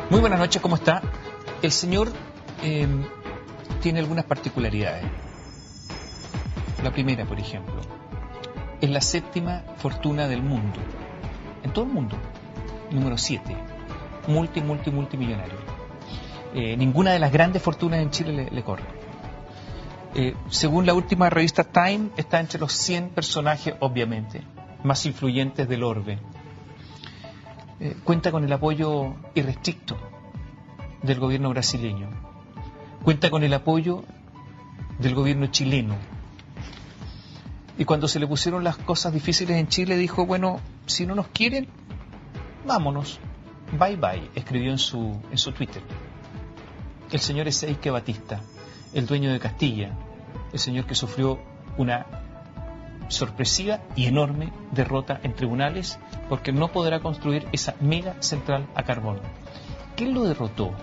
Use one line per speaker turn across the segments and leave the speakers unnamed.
Muy buenas noches, ¿cómo está? El señor tiene algunas particularidades. La primera, por ejemplo, es la séptima fortuna del mundo, en todo el mundo, número 7, multimillonario. Ninguna de las grandes fortunas en Chile le corre. Según la última revista Time, está entre los 100 personajes, obviamente, más influyentes del orbe. Cuenta con el apoyo irrestricto del gobierno brasileño. Cuenta con el apoyo del gobierno chileno. Y cuando se le pusieron las cosas difíciles en Chile, dijo, bueno, si no nos quieren, vámonos. Bye bye, escribió en su Twitter. El señor Ezeique Batista, el dueño de Castilla, el señor que sufrió una sorpresiva y enorme derrota en tribunales porque no podrá construir esa mega central a carbón. ¿Quién lo derrotó?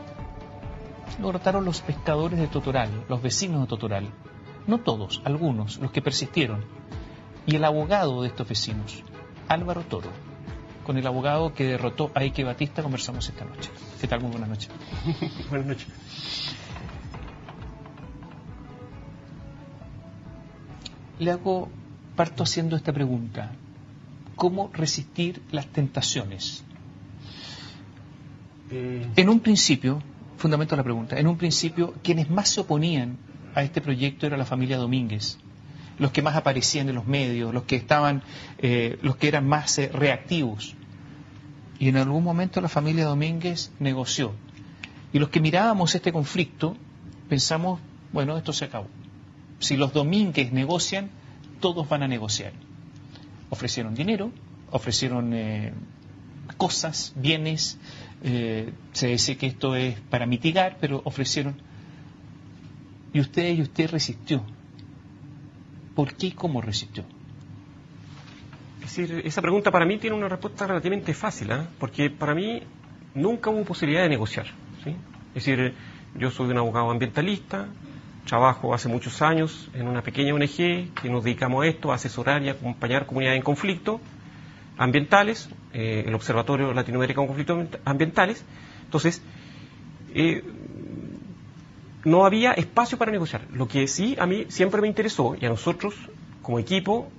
Lo derrotaron los pescadores de Totoral, los vecinos de Totoral. No todos, algunos, los que persistieron. Y el abogado de estos vecinos, Álvaro Toro, con el abogado que derrotó a Eike Batista, conversamos esta noche. ¿Qué tal? Muy buenas noches.
Buenas noches.
Parto haciendo esta pregunta. ¿Cómo resistir las tentaciones? En un principio, fundamento la pregunta, en un principio quienes más se oponían a este proyecto era la familia Domínguez, los que más aparecían en los medios, los que eran más reactivos. Y en algún momento la familia Domínguez negoció. Y los que mirábamos este conflicto pensamos, bueno, esto se acabó. Si los Domínguez negocian, todos van a negociar. Ofrecieron dinero, ofrecieron cosas, bienes, se dice que esto es para mitigar, pero ofrecieron. Y usted resistió. ¿Por qué y cómo resistió?
Es decir, esa pregunta para mí tiene una respuesta relativamente fácil, porque para mí nunca hubo posibilidad de negociar, ¿sí? Es decir, yo soy un abogado ambientalista, trabajo hace muchos años en una pequeña ONG que nos dedicamos a esto, a asesorar y acompañar comunidades en conflicto ambientales, el Observatorio Latinoamericano de Conflictos Ambientales. Entonces, no había espacio para negociar. Lo que sí a mí siempre me interesó, y a nosotros como equipo,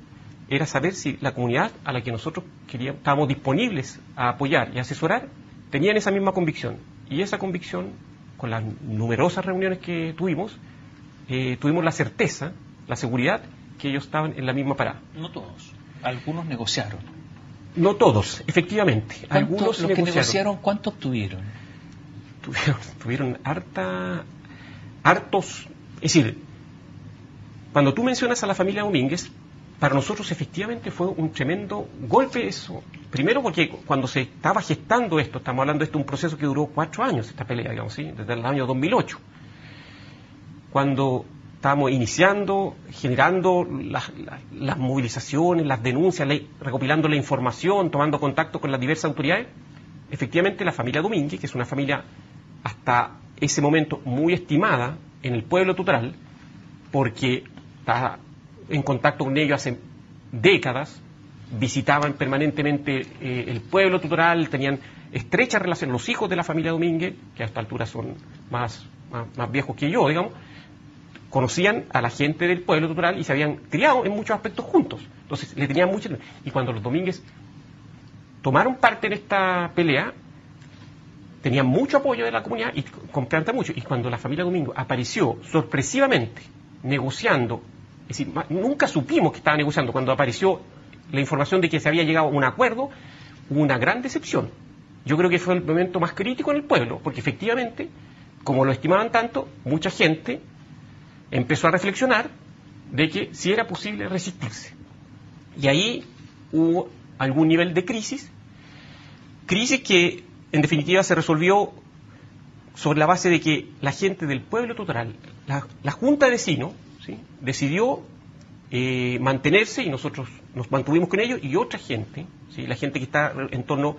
era saber si la comunidad a la que nosotros estábamos disponibles a apoyar y asesorar, tenían esa misma convicción. Y esa convicción, con las numerosas reuniones que tuvimos la certeza, la seguridad, que ellos estaban en la misma parada.
No todos, algunos negociaron.
No todos, efectivamente. Algunos
los que negociaron, ¿cuánto obtuvieron?
Tuvieron hartos. Es decir, cuando tú mencionas a la familia Domínguez, para nosotros efectivamente fue un tremendo golpe eso. Primero porque cuando se estaba gestando esto, estamos hablando de un proceso que duró 4 años, esta pelea, digamos, ¿sí? Desde el año 2008. Cuando estábamos iniciando, generando las movilizaciones, las denuncias, recopilando la información, tomando contacto con las diversas autoridades, efectivamente la familia Domínguez, que es una familia hasta ese momento muy estimada en el pueblo total, porque está en contacto con ellos hace décadas, visitaban permanentemente el pueblo total, tenían estrechas relaciones, los hijos de la familia Domínguez, que a esta altura son más viejos que yo, digamos, conocían a la gente del pueblo total y se habían criado en muchos aspectos juntos. Entonces le tenían mucho. Y cuando los Domínguez tomaron parte en esta pelea, tenían mucho apoyo de la comunidad y compraron mucho. Y cuando la familia Domínguez apareció sorpresivamente negociando, es decir, nunca supimos que estaba negociando, cuando apareció la información de que se había llegado a un acuerdo, hubo una gran decepción. Yo creo que fue el momento más crítico en el pueblo, porque efectivamente, como lo estimaban tanto, mucha gente empezó a reflexionar de que sí era posible resistirse. Y ahí hubo algún nivel de crisis que en definitiva se resolvió sobre la base de que la gente del pueblo total, la Junta de Vecinos, ¿sí?, decidió mantenerse, y nosotros nos mantuvimos con ellos, y otra gente, ¿sí?, la gente que está en torno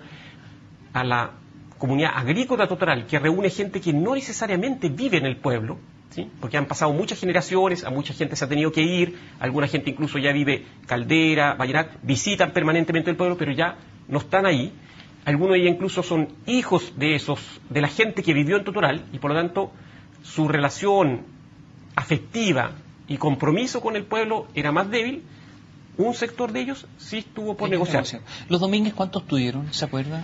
a la comunidad agrícola total, que reúne gente que no necesariamente vive en el pueblo, ¿sí?, porque han pasado muchas generaciones, a mucha gente se ha tenido que ir, alguna gente incluso ya vive Caldera, Vallenar, visitan permanentemente el pueblo, pero ya no están ahí. algunos de ellos incluso son hijos de la gente que vivió en Totoral, y por lo tanto su relación afectiva y compromiso con el pueblo era más débil. Un sector de ellos sí estuvo por negociar.
¿Los Domínguez cuántos tuvieron? ¿Se acuerda?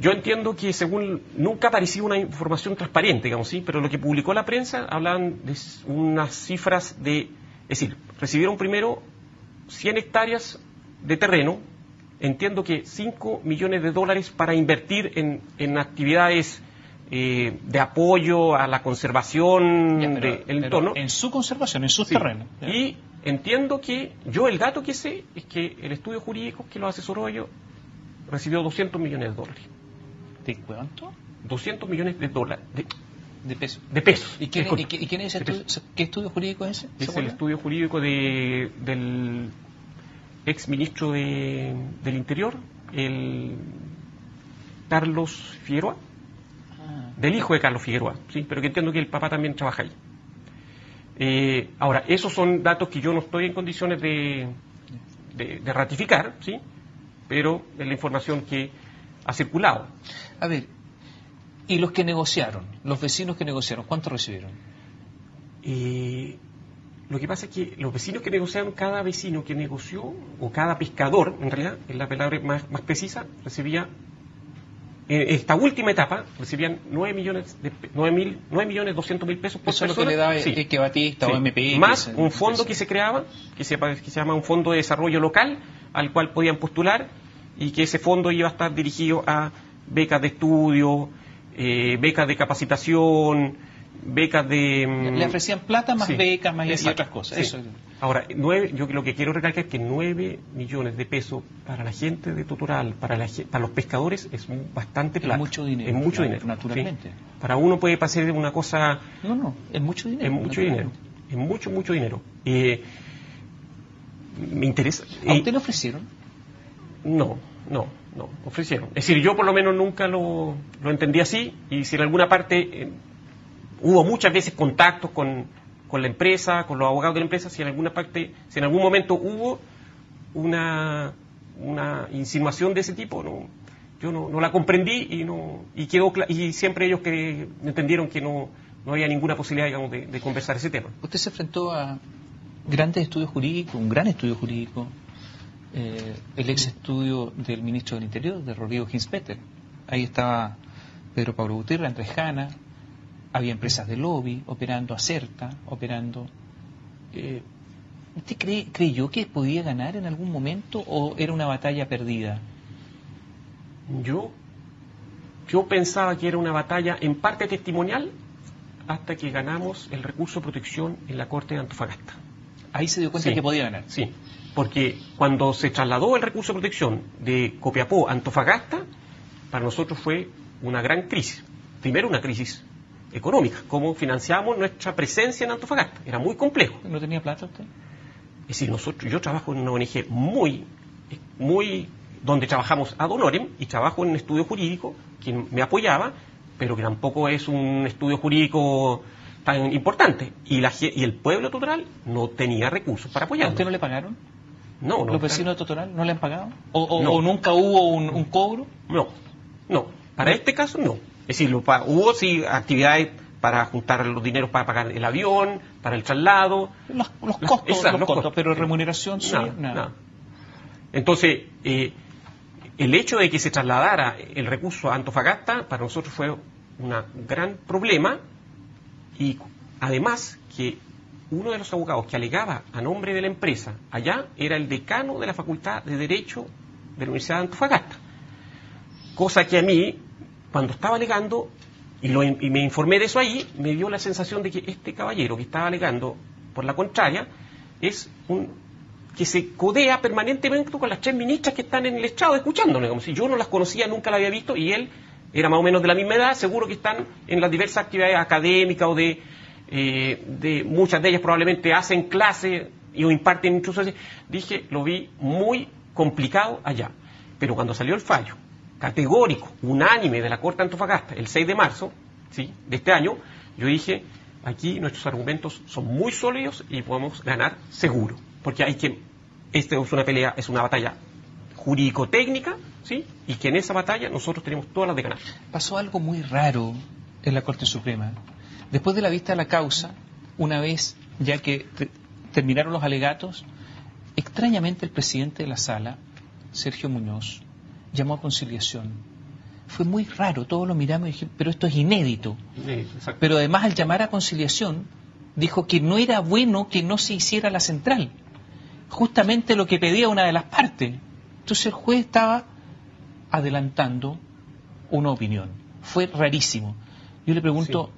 Yo entiendo que según nunca apareció una información transparente, digamos, sí, pero lo que publicó la prensa hablaban de unas cifras de, es decir, recibieron primero 100 hectáreas de terreno, entiendo que $5 millones para invertir en actividades de apoyo a la conservación del entorno.
En su conservación, en sus terrenos. ¿Ya?
Y entiendo que yo el dato que sé es que el estudio jurídico que lo asesoró ellos recibió $200 millones.
¿De cuánto?
$200 millones.
De pesos.
De pesos.
¿Y quién es ese estudio? ¿Qué estudio jurídico es ese?
Es el estudio jurídico del ex ministro del Interior, el Carlos Figueroa, del hijo de Carlos Figueroa, sí, pero que entiendo que el papá también trabaja ahí. Ahora, esos son datos que yo no estoy en condiciones de ratificar, sí, pero es la información que ha circulado.
A ver, ¿y los que negociaron, los vecinos que negociaron, cuánto recibieron?
Lo que pasa es que los vecinos que negociaron, cada vecino que negoció, o cada pescador, en realidad, es la palabra más precisa, recibía, en esta última etapa, recibían 9.200.000 pesos por persona.
Eso es lo que le da que Batista o MPI.
Más un fondo que se creaba, que se llama un fondo de desarrollo local, al cual podían postular, y que ese fondo iba a estar dirigido a becas de estudio, becas de capacitación, becas de...
Le ofrecían plata más becas, más y
otras
cosas.
Sí.
Eso.
Ahora, yo lo que quiero recalcar es que 9 millones de pesos para la gente de Totoral, para los pescadores, es bastante plata.
Es mucho dinero.
Es mucho dinero.
Naturalmente.
¿Sí? Para uno puede parecer una cosa...
No, es mucho dinero.
Es mucho dinero. Es mucho dinero. Me interesa...
¿A usted le ofrecieron?
No, ofrecieron. Es decir, yo por lo menos nunca lo entendí así, y si en alguna parte hubo muchas veces contactos con la empresa, con los abogados de la empresa, si en algún momento hubo una insinuación de ese tipo, yo no la comprendí y siempre ellos que entendieron que no había ninguna posibilidad, digamos, de conversar ese tema.
Usted se enfrentó a grandes estudios jurídicos, un gran estudio jurídico, el ex estudio del ministro del Interior, de Rodrigo Ginspeter. Ahí estaba Pedro Pablo Gutiérrez, Andrés Jana, había empresas de lobby operando, Acerta operando. ¿Usted creyó que podía ganar en algún momento o era una batalla perdida?
Yo pensaba que era una batalla en parte testimonial hasta que ganamos el recurso de protección en la Corte de Antofagasta.
Ahí se dio cuenta que podía ganar.
Sí, porque cuando se trasladó el recurso de protección de Copiapó a Antofagasta, para nosotros fue una gran crisis. Primero, una crisis económica, cómo financiamos nuestra presencia en Antofagasta. Era muy complejo.
¿No tenía plata usted?
Es decir, yo trabajo en una ONG muy donde trabajamos ad honorem, y trabajo en un estudio jurídico que me apoyaba, pero que tampoco es un estudio jurídico tan importante. Y el pueblo total no tenía recursos para apoyarlo.
¿A usted no le pagaron?
No.
¿Los vecinos de Totoral no le han pagado?
No.
¿O nunca hubo un cobro?
No. Para este caso, no. Es decir, hubo sí actividades para juntar los dineros para pagar el avión, para el traslado.
Los costos, pero remuneración sí, nada.
Entonces, el hecho de que se trasladara el recurso a Antofagasta para nosotros fue un gran problema, y además que uno de los abogados que alegaba a nombre de la empresa allá era el decano de la Facultad de Derecho de la Universidad de Antofagasta. Cosa que a mí, cuando estaba alegando, y me informé de eso ahí, me dio la sensación de que este caballero que estaba alegando por la contraria es que se codea permanentemente con las 3 ministras que están en el Estado escuchándole, como si yo no las conocía, nunca las había visto, y él era más o menos de la misma edad, seguro que están en las diversas actividades académicas o de muchas de ellas probablemente hacen clase o imparten instrucciones. Dije, lo vi muy complicado allá. Pero cuando salió el fallo categórico, unánime de la Corte de Antofagasta, el 6 de marzo, ¿sí?, de este año, yo dije, aquí nuestros argumentos son muy sólidos y podemos ganar seguro. Porque esto es una pelea, es una batalla jurídico-técnica, ¿sí? Y que en esa batalla nosotros tenemos todas las de ganar.
Pasó algo muy raro en la Corte Suprema. Después de la vista de la causa, una vez ya que terminaron los alegatos, extrañamente el presidente de la sala, Sergio Muñoz, llamó a conciliación. Fue muy raro, todos lo miramos y dijimos, pero esto es inédito. Pero además al llamar a conciliación, dijo que no era bueno que no se hiciera la central. Justamente lo que pedía una de las partes. Entonces el juez estaba adelantando una opinión. Fue rarísimo. Yo le pregunto,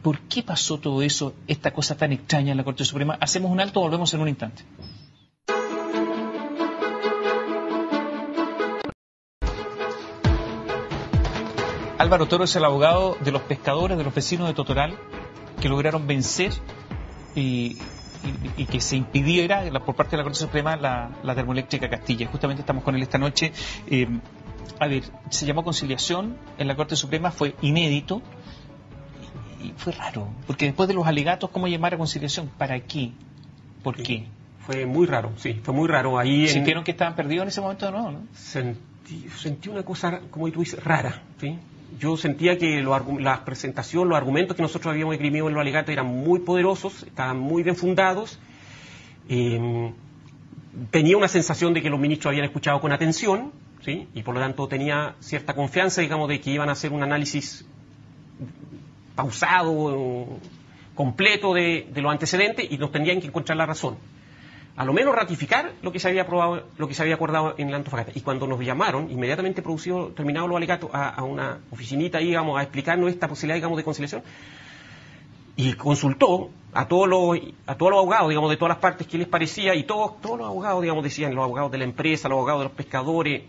¿por qué pasó todo eso, esta cosa tan extraña en la Corte Suprema? Hacemos un alto, volvemos en un instante. Álvaro Toro es el abogado de los pescadores, de los vecinos de Totoral, que lograron vencer y que se impidiera por parte de la Corte Suprema la termoeléctrica Castilla. Justamente estamos con él esta noche. A ver, se llamó conciliación en la Corte Suprema, fue inédito y fue raro, porque después de los alegatos, ¿cómo llamar a conciliación? ¿Para qué? ¿Por qué?
Fue muy raro, sí, fue muy raro. Ahí
¿Sintieron que estaban perdidos en ese momento o no?
Sentí una cosa, como tú dices, rara, ¿sí? Yo sentía que la presentación, los argumentos que nosotros habíamos esgrimido en los alegatos eran muy poderosos, estaban muy bien fundados. Tenía una sensación de que los ministros habían escuchado con atención, ¿sí? Y por lo tanto tenía cierta confianza, digamos, de que iban a hacer un análisis pausado, completo de los antecedentes y nos tendrían que encontrar la razón. A lo menos ratificar lo que se había aprobado, lo que se había acordado en la Antofagasta. Y cuando nos llamaron, inmediatamente terminados los alegatos, a una oficinita ahí, digamos, a explicarnos esta posibilidad, digamos, de conciliación, y consultó a todos los abogados, digamos, de todas las partes que les parecía, y todos los abogados, digamos, decían, los abogados de la empresa, los abogados de los pescadores,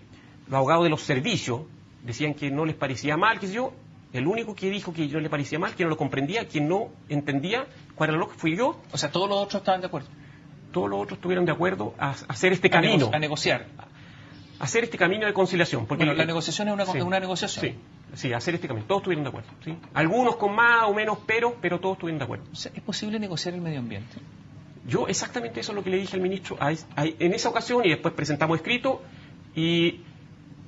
los abogados de los servicios, decían que no les parecía mal, que yo. El único que dijo que no le parecía mal, que no lo comprendía, que no entendía cuál era lo que fui yo.
O sea, todos los otros estaban de acuerdo.
Todos los otros estuvieron de acuerdo a hacer este camino.
A negociar.
A hacer este camino de conciliación. Porque
la negociación es una negociación.
Sí, hacer este camino. Todos estuvieron de acuerdo. ¿Sí? Algunos con más o menos pero todos estuvieron de acuerdo.
O sea, ¿es posible negociar el medio ambiente?
Yo exactamente eso es lo que le dije al ministro en esa ocasión, y después presentamos escrito, y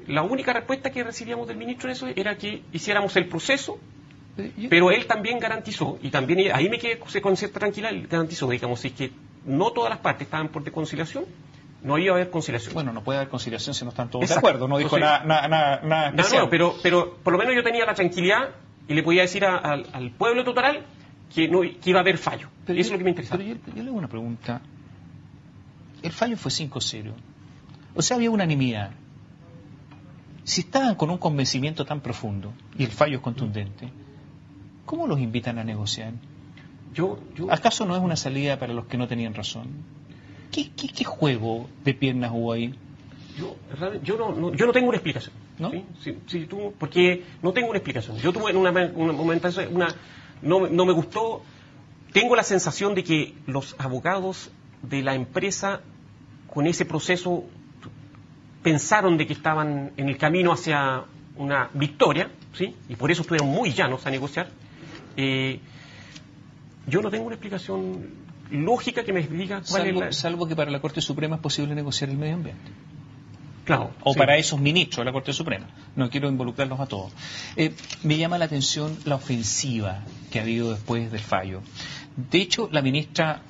la única respuesta que recibíamos del ministro en eso era que hiciéramos el proceso, pero él también garantizó, y también ahí me quedé con cierta tranquilidad, él garantizó, digamos, si es que no todas las partes estaban por conciliación, no iba a haber conciliación.
Bueno, no puede haber conciliación si no están todos de acuerdo, no dijo nada especial.
No, pero por lo menos yo tenía la tranquilidad y le podía decir al pueblo total que iba a haber fallo. Pero eso es lo que me interesaba.
Pero yo le hago una pregunta. El fallo fue 5-0. O sea, había unanimidad. Si estaban con un convencimiento tan profundo y el fallo es contundente, ¿cómo los invitan a negociar? ¿Acaso no es una salida para los que no tenían razón? ¿Qué juego de piernas hubo ahí?
Yo no tengo una explicación.
¿No?
¿Sí? Porque no tengo una explicación. Yo tuve un momento, no me gustó. Tengo la sensación de que los abogados de la empresa con ese proceso pensaron de que estaban en el camino hacia una victoria, ¿sí? Y por eso estuvieron muy llanos a negociar. Yo no tengo una explicación lógica que me diga cuál es la...
Salvo que para la Corte Suprema es posible negociar el medio ambiente.
Claro.
O para esos ministros de la Corte Suprema. No quiero involucrarlos a todos. Me llama la atención la ofensiva que ha habido después del fallo. De hecho, la ministra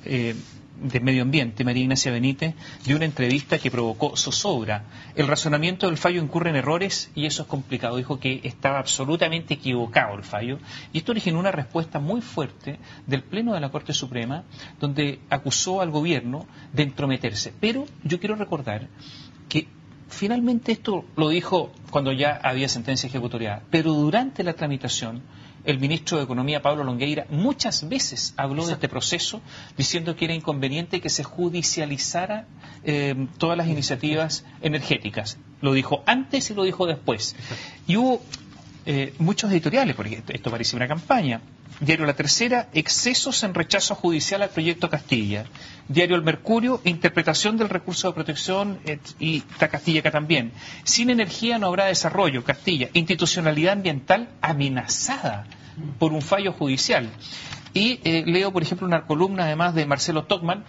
de Medio Ambiente, María Ignacia Benítez, dio una entrevista que provocó zozobra. El razonamiento del fallo incurre en errores y eso es complicado. Dijo que estaba absolutamente equivocado el fallo. Y esto originó una respuesta muy fuerte del Pleno de la Corte Suprema, donde acusó al gobierno de entrometerse. Pero yo quiero recordar que finalmente esto lo dijo cuando ya había sentencia ejecutoriada, pero durante la tramitación el ministro de Economía, Pablo Longueira, muchas veces habló de este proceso diciendo que era inconveniente que se judicializara todas las iniciativas energéticas. Lo dijo antes y lo dijo después. Y hubo muchos editoriales, porque esto parece una campaña. Diario La Tercera, excesos en rechazo judicial al proyecto Castilla. Diario El Mercurio, interpretación del recurso de protección y está Castilla acá también. Sin energía no habrá desarrollo, Castilla. Institucionalidad ambiental amenazada por un fallo judicial. Y leo, por ejemplo, una columna además de Marcelo Tocman,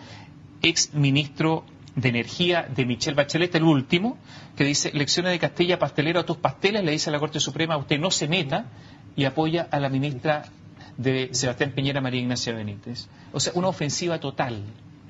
ex ministro de Energía de Michelle Bachelet, el último, que dice: lecciones de Castilla, pastelero a tus pasteles, le dice a la Corte Suprema, usted no se meta, y apoya a la ministra de Sebastián Piñera, María Ignacia Benítez. O sea, una ofensiva total.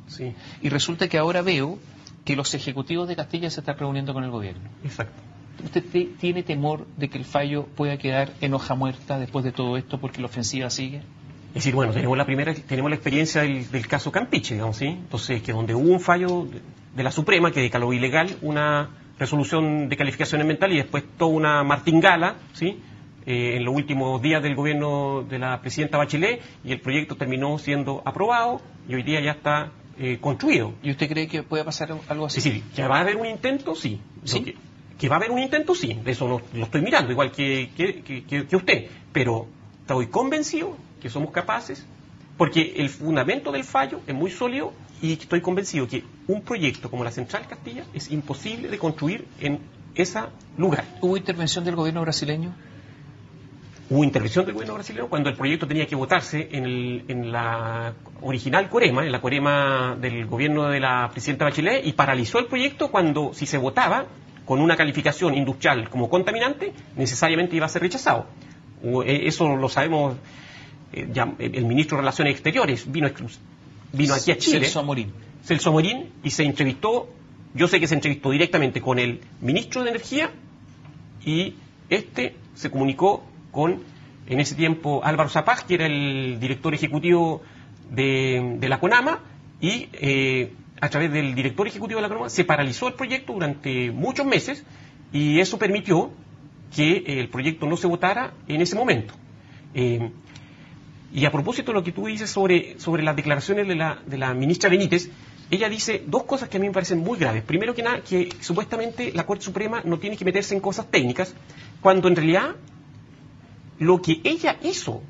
Sí.
Y resulta que ahora veo que los ejecutivos de Castilla se están reuniendo con el gobierno.
Exacto.
¿Usted tiene temor de que el fallo pueda quedar en hoja muerta después de todo esto porque la ofensiva sigue?
Es decir, bueno, tenemos la experiencia del caso Campiche, digamos, ¿sí? Entonces, que donde hubo un fallo de la Suprema que declaró ilegal una resolución de calificación ambiental y después toda una martingala, ¿sí? En los últimos días del gobierno de la presidenta Bachelet, y el proyecto terminó siendo aprobado y hoy día ya está construido.
¿Y usted cree que puede pasar algo así?
Es decir, que va a haber un intento, sí.
¿Sí?
Que va a haber un intento, sí. De eso lo estoy mirando, igual que usted. Pero estoy convencido que somos capaces, porque el fundamento del fallo es muy sólido y estoy convencido que un proyecto como la Central Castilla es imposible de construir en ese lugar.
¿Hubo intervención del gobierno brasileño?
Hubo intervención del gobierno brasileño cuando el proyecto tenía que votarse en la original Corema, en la Corema del gobierno de la presidenta Bachelet, y paralizó el proyecto cuando, si se votaba con una calificación industrial como contaminante, necesariamente iba a ser rechazado. Eso lo sabemos. Ya el ministro de Relaciones Exteriores vino aquí a Chile, Celso Amorín, y se entrevistó, yo sé que se entrevistó directamente con el ministro de Energía, y se comunicó con, en ese tiempo, Álvaro Zapag, que era el director ejecutivo de la CONAMA, y a través del director ejecutivo de la CONAMA se paralizó el proyecto durante muchos meses, y eso permitió que el proyecto no se votara en ese momento. Y a propósito de lo que tú dices sobre las declaraciones de la ministra Benítez, ella dice dos cosas que a mí me parecen muy graves. Primero que nada, que supuestamente la Corte Suprema no tiene que meterse en cosas técnicas, cuando en realidad lo que ella hizo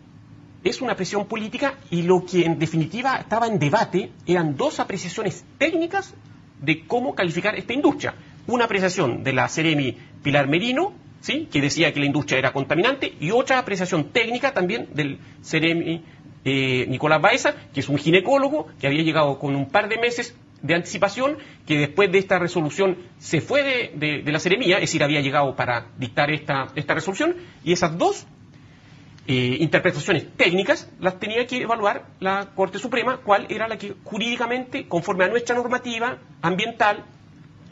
es una presión política, y lo que en definitiva estaba en debate eran dos apreciaciones técnicas de cómo calificar esta industria. Una apreciación de la Seremi Pilar Merino, ¿sí?, que decía que la industria era contaminante, y otra apreciación técnica también del Seremi Nicolás Baeza, que es un ginecólogo que había llegado con un par de meses de anticipación, que después de esta resolución se fue de la Seremía, es decir, había llegado para dictar esta resolución, y esas dos interpretaciones técnicas las tenía que evaluar la Corte Suprema, cuál era la que jurídicamente, conforme a nuestra normativa ambiental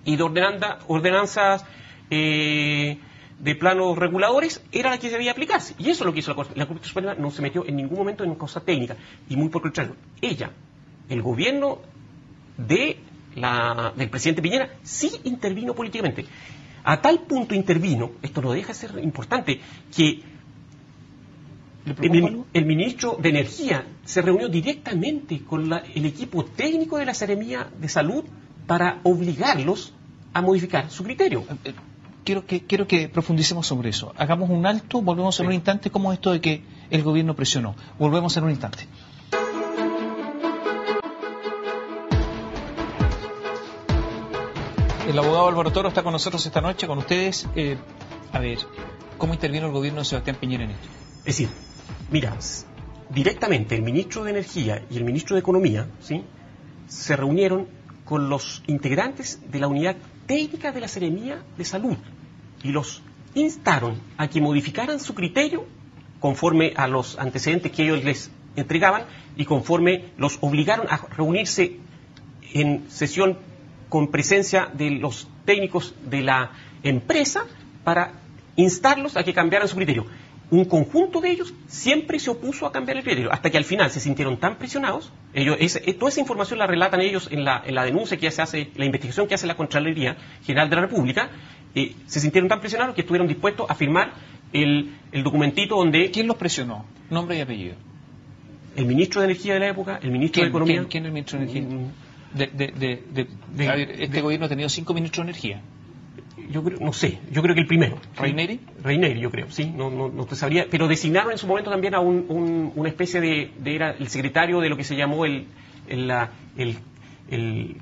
y de ordenanzas de planos reguladores, era la que debía aplicarse. Y eso es lo que hizo la Corte. La Corte Suprema no se metió en ningún momento en cosas técnicas, y muy por el contrario, el gobierno del presidente Piñera, sí intervino políticamente. A tal punto intervino, esto no deja de ser importante, que el ministro de Energía se reunió directamente con el equipo técnico de la Seremía de Salud para obligarlos a modificar su criterio.
Quiero que profundicemos sobre eso. Hagamos un alto, volvemos en un instante. ¿Cómo es esto de que el gobierno presionó? Volvemos en un instante. El abogado Álvaro Toro está con nosotros esta noche, con ustedes. A ver, ¿cómo intervino el gobierno de Sebastián Piñera en esto?
Es decir, mira, directamente el ministro de Energía y el ministro de Economía, ¿sí?, se reunieron con los integrantes de la unidad técnica de la Seremía de Salud y los instaron a que modificaran su criterio conforme a los antecedentes que ellos les entregaban, y conforme los obligaron a reunirse en sesión con presencia de los técnicos de la empresa para instarlos a que cambiaran su criterio. Un conjunto de ellos siempre se opuso a cambiar el criterio, hasta que al final se sintieron tan presionados. Toda esa información la relatan ellos en la denuncia que se hace, la investigación que hace la Contraloría General de la República. Se sintieron tan presionados que estuvieron dispuestos a firmar el documentito donde...
¿Quién los presionó? Nombre y apellido.
El ministro de Energía de la época, el ministro de Economía.
¿Quién es el ministro de Energía? A ver, este gobierno ha tenido 5 ministros de Energía.
Yo creo, no sé, yo creo que el primero.
¿Reineri?
Reineri, yo creo, sí, no te sabría, pero designaron en su momento también a una especie era el secretario de lo que se llamó el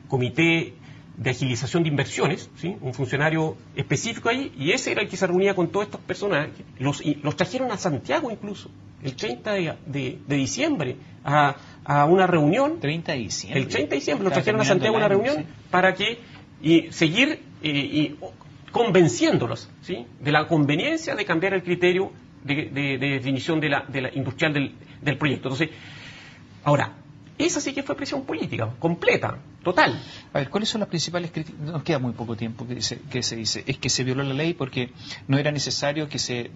Comité de Agilización de Inversiones, ¿sí?, un funcionario específico ahí, y ese era el que se reunía con todas estas personas, los trajeron a Santiago incluso, el 30 de diciembre a una reunión.
30 de diciembre.
El 30 de diciembre lo trajeron a Santiago a una reunión, sí, para que seguir convenciéndolos, ¿sí?, de la conveniencia de cambiar el criterio de definición de la industrial del proyecto. Entonces, ahora, esa sí que fue presión política, completa, total.
A ver, ¿cuáles son las principales críticas? Nos queda muy poco tiempo que se dice. Es que se violó la ley porque no era necesario que se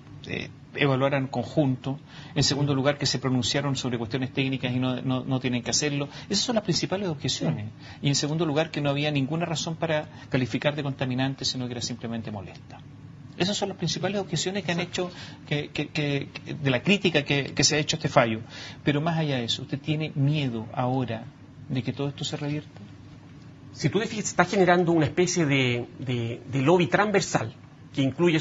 evaluaran en conjunto. En segundo lugar, que se pronunciaron sobre cuestiones técnicas y no tienen que hacerlo. Esas son las principales objeciones. Y en segundo lugar, que no había ninguna razón para calificar de contaminante, sino que era simplemente molesta. Esas son las principales objeciones que han hecho, de la crítica que se ha hecho a este fallo. Pero más allá de eso, ¿usted tiene miedo ahora de que todo esto se revierta?
Si tú te fijas, está generando una especie de lobby transversal que incluye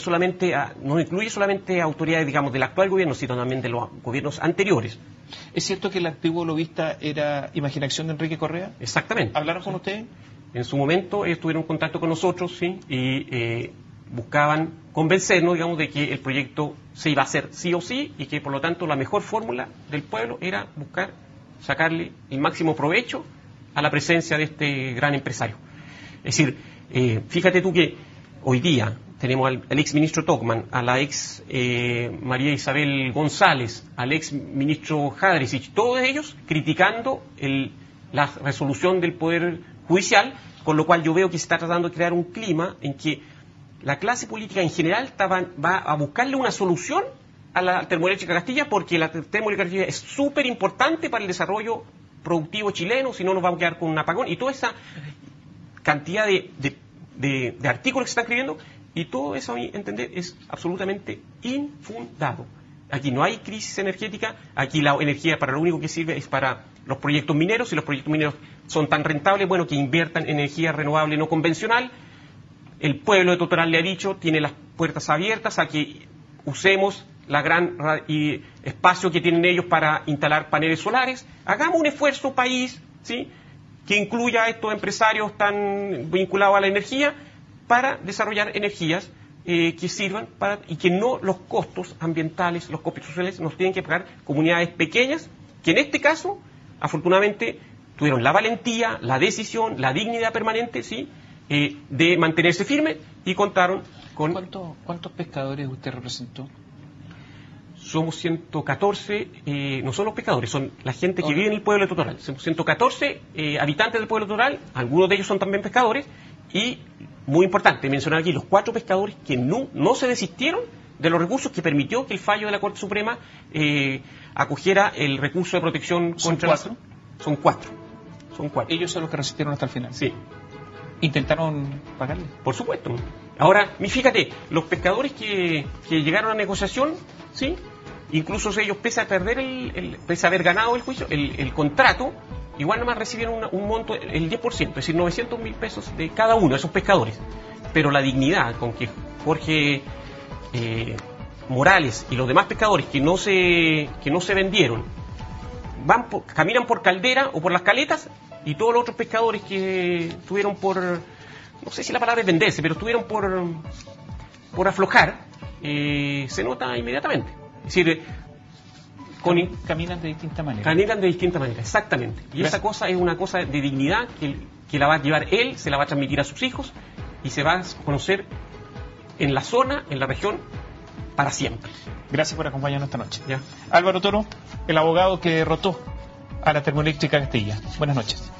no incluye solamente autoridades, digamos, del actual gobierno, sino también de los gobiernos anteriores.
¿Es cierto que el antiguo lobista era imaginación de Enrique Correa?
Exactamente.
¿Hablaron con usted?
En su momento ellos tuvieron contacto con nosotros, sí, y buscaban convencernos, digamos, de que el proyecto se iba a hacer sí o sí y que por lo tanto la mejor fórmula del pueblo era buscar sacarle el máximo provecho a la presencia de este gran empresario. Es decir, fíjate tú que hoy día tenemos al ex ministro Tocman, a la ex María Isabel González, al ex ministro Jadresic, todos ellos criticando la resolución del Poder Judicial, con lo cual yo veo que se está tratando de crear un clima en que la clase política en general va a buscarle una solución a la termoeléctrica Castilla, porque la termoeléctrica Castilla es súper importante para el desarrollo productivo chileno, si no nos vamos a quedar con un apagón, y toda esa cantidad de artículos que se están escribiendo, y todo eso, a mi entender, es absolutamente infundado. Aquí no hay crisis energética, aquí la energía para lo único que sirve es para los proyectos mineros, y los proyectos mineros son tan rentables, bueno, que inviertan en energía renovable no convencional. El pueblo de Totoral le ha dicho, tiene las puertas abiertas a que usemos la gran espacio que tienen ellos para instalar paneles solares. Hagamos un esfuerzo país, ¿sí?, que incluya a estos empresarios tan vinculados a la energía para desarrollar energías que sirvan y que no los costos ambientales, los costos sociales nos tienen que pagar comunidades pequeñas, que en este caso, afortunadamente, tuvieron la valentía, la decisión, la dignidad permanente, ¿sí?, de mantenerse firme, y contaron con...
¿Cuántos pescadores usted representó?
Somos 114, no son los pescadores, son la gente que vive en el pueblo de Totoral. Somos 114 habitantes del pueblo de Totoral, algunos de ellos son también pescadores, y muy importante mencionar aquí los 4 pescadores que no se desistieron de los recursos que permitió que el fallo de la Corte Suprema acogiera el recurso de protección contra...
¿Son 4?
Son 4.
Ellos son los que resistieron hasta el final.
Sí.
¿Intentaron pagarle?
Por supuesto. Ahora, fíjate, los pescadores que llegaron a negociación, ¿sí?, incluso ellos, pese a pese a haber ganado el juicio, el contrato, igual nomás recibieron un monto, el 10%, es decir, 900.000 pesos de cada uno de esos pescadores. Pero la dignidad con que Jorge Morales y los demás pescadores que no se vendieron caminan por Caldera o por las Caletas, y todos los otros pescadores que estuvieron no sé si la palabra es venderse, pero estuvieron por aflojar, se nota inmediatamente. Es decir,
caminan de distinta manera.
Caminan de distinta manera, exactamente. Y esa cosa es una cosa de dignidad que la va a llevar él, se la va a transmitir a sus hijos, y se va a conocer en la zona, en la región, para siempre.
Gracias por acompañarnos esta noche.
¿Ya?
Álvaro Toro, el abogado que derrotó a la termoeléctrica Castilla. Buenas noches.